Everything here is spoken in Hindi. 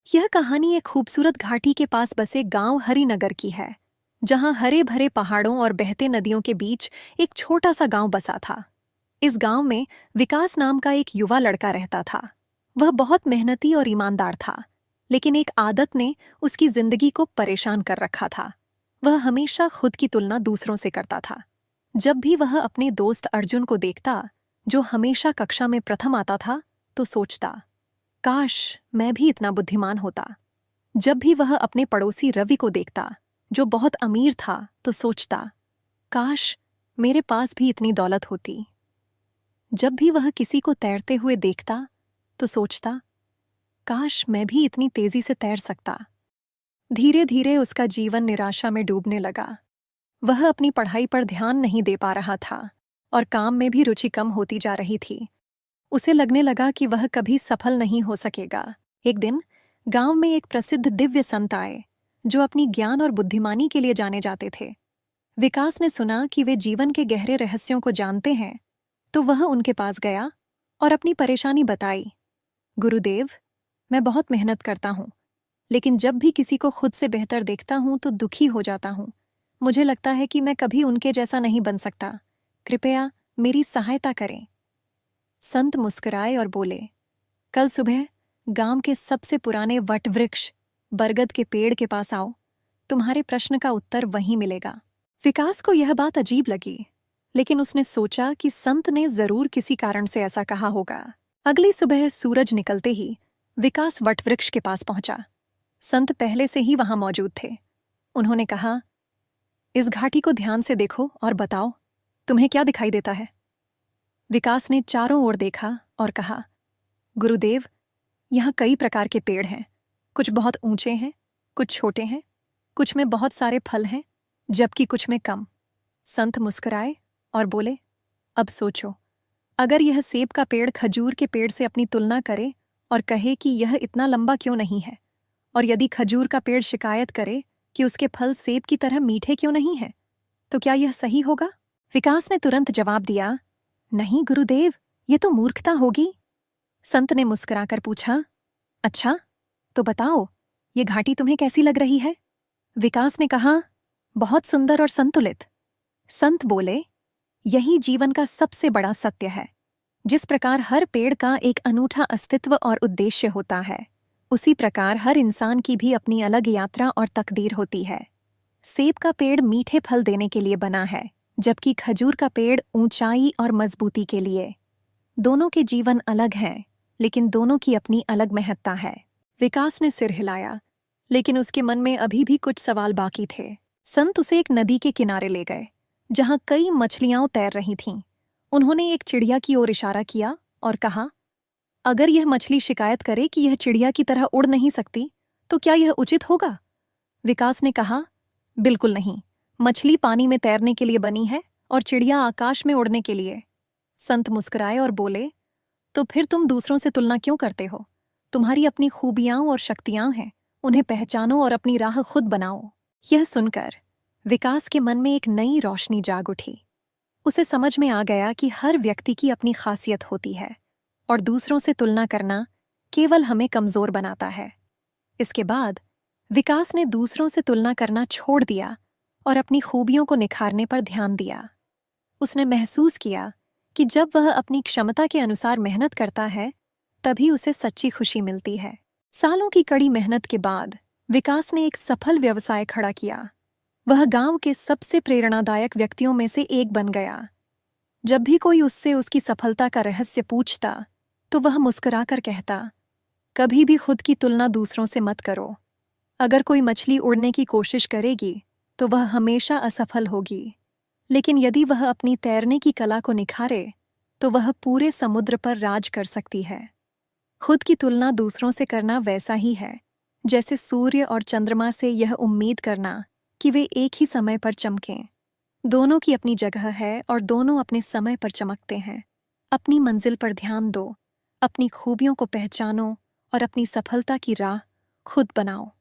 यह कहानी एक खूबसूरत घाटी के पास बसे गांव हरिनगर की है, जहां हरे भरे पहाड़ों और बहते नदियों के बीच एक छोटा सा गांव बसा था। इस गांव में विकास नाम का एक युवा लड़का रहता था। वह बहुत मेहनती और ईमानदार था, लेकिन एक आदत ने उसकी जिंदगी को परेशान कर रखा था। वह हमेशा खुद की तुलना दूसरों से करता था। जब भी वह अपने दोस्त अर्जुन को देखता, जो हमेशा कक्षा में प्रथम आता था, तो सोचता, काश मैं भी इतना बुद्धिमान होता। जब भी वह अपने पड़ोसी रवि को देखता, जो बहुत अमीर था, तो सोचता, काश मेरे पास भी इतनी दौलत होती। जब भी वह किसी को तैरते हुए देखता, तो सोचता, काश मैं भी इतनी तेजी से तैर सकता। धीरे धीरे उसका जीवन निराशा में डूबने लगा। वह अपनी पढ़ाई पर ध्यान नहीं दे पा रहा था और काम में भी रुचि कम होती जा रही थी। उसे लगने लगा कि वह कभी सफल नहीं हो सकेगा। एक दिन गांव में एक प्रसिद्ध दिव्य संत आए, जो अपनी ज्ञान और बुद्धिमानी के लिए जाने जाते थे। विकास ने सुना कि वे जीवन के गहरे रहस्यों को जानते हैं, तो वह उनके पास गया और अपनी परेशानी बताई। गुरुदेव, मैं बहुत मेहनत करता हूँ, लेकिन जब भी किसी को खुद से बेहतर देखता हूँ तो दुखी हो जाता हूँ। मुझे लगता है कि मैं कभी उनके जैसा नहीं बन सकता। कृपया मेरी सहायता करें। संत मुस्कुराए और बोले, कल सुबह गांव के सबसे पुराने वटवृक्ष बरगद के पेड़ के पास आओ। तुम्हारे प्रश्न का उत्तर वहीं मिलेगा। विकास को यह बात अजीब लगी, लेकिन उसने सोचा कि संत ने जरूर किसी कारण से ऐसा कहा होगा। अगली सुबह सूरज निकलते ही विकास वटवृक्ष के पास पहुंचा। संत पहले से ही वहां मौजूद थे। उन्होंने कहा, इस घाटी को ध्यान से देखो और बताओ, तुम्हें क्या दिखाई देता है? विकास ने चारों ओर देखा और कहा, गुरुदेव, यहाँ कई प्रकार के पेड़ हैं। कुछ बहुत ऊंचे हैं, कुछ छोटे हैं, कुछ में बहुत सारे फल हैं, जबकि कुछ में कम। संत मुस्कुराए और बोले, अब सोचो, अगर यह सेब का पेड़ खजूर के पेड़ से अपनी तुलना करे और कहे कि यह इतना लंबा क्यों नहीं है, और यदि खजूर का पेड़ शिकायत करे कि उसके फल सेब की तरह मीठे क्यों नहीं हैं, तो क्या यह सही होगा? विकास ने तुरंत जवाब दिया, नहीं गुरुदेव, ये तो मूर्खता होगी। संत ने मुस्कुराकर पूछा, अच्छा, तो बताओ, ये घाटी तुम्हें कैसी लग रही है? विकास ने कहा, बहुत सुंदर और संतुलित। संत बोले, यही जीवन का सबसे बड़ा सत्य है। जिस प्रकार हर पेड़ का एक अनूठा अस्तित्व और उद्देश्य होता है, उसी प्रकार हर इंसान की भी अपनी अलग यात्रा और तकदीर होती है। सेब का पेड़ मीठे फल देने के लिए बना है, जबकि खजूर का पेड़ ऊंचाई और मजबूती के लिए। दोनों के जीवन अलग हैं, लेकिन दोनों की अपनी अलग महत्ता है। विकास ने सिर हिलाया, लेकिन उसके मन में अभी भी कुछ सवाल बाकी थे। संत उसे एक नदी के किनारे ले गए, जहां कई मछलियां तैर रही थीं। उन्होंने एक चिड़िया की ओर इशारा किया और कहा, अगर यह मछली शिकायत करे कि यह चिड़िया की तरह उड़ नहीं सकती, तो क्या यह उचित होगा? विकास ने कहा, बिल्कुल नहीं। मछली पानी में तैरने के लिए बनी है और चिड़िया आकाश में उड़ने के लिए। संत मुस्कुराए और बोले, तो फिर तुम दूसरों से तुलना क्यों करते हो? तुम्हारी अपनी खूबियां और शक्तियां हैं, उन्हें पहचानो और अपनी राह खुद बनाओ। यह सुनकर विकास के मन में एक नई रोशनी जाग उठी। उसे समझ में आ गया कि हर व्यक्ति की अपनी खासियत होती है और दूसरों से तुलना करना केवल हमें कमजोर बनाता है। इसके बाद विकास ने दूसरों से तुलना करना छोड़ दिया और अपनी खूबियों को निखारने पर ध्यान दिया। उसने महसूस किया कि जब वह अपनी क्षमता के अनुसार मेहनत करता है, तभी उसे सच्ची खुशी मिलती है। सालों की कड़ी मेहनत के बाद विकास ने एक सफल व्यवसाय खड़ा किया। वह गांव के सबसे प्रेरणादायक व्यक्तियों में से एक बन गया। जब भी कोई उससे उसकी सफलता का रहस्य पूछता, तो वह मुस्कुराकर कहता, कभी भी खुद की तुलना दूसरों से मत करो। अगर कोई मछली उड़ने की कोशिश करेगी, तो वह हमेशा असफल होगी, लेकिन यदि वह अपनी तैरने की कला को निखारे, तो वह पूरे समुद्र पर राज कर सकती है। खुद की तुलना दूसरों से करना वैसा ही है, जैसे सूर्य और चंद्रमा से यह उम्मीद करना कि वे एक ही समय पर चमकें। दोनों की अपनी जगह है और दोनों अपने समय पर चमकते हैं। अपनी मंजिल पर ध्यान दो, अपनी खूबियों को पहचानो और अपनी सफलता की राह खुद बनाओ।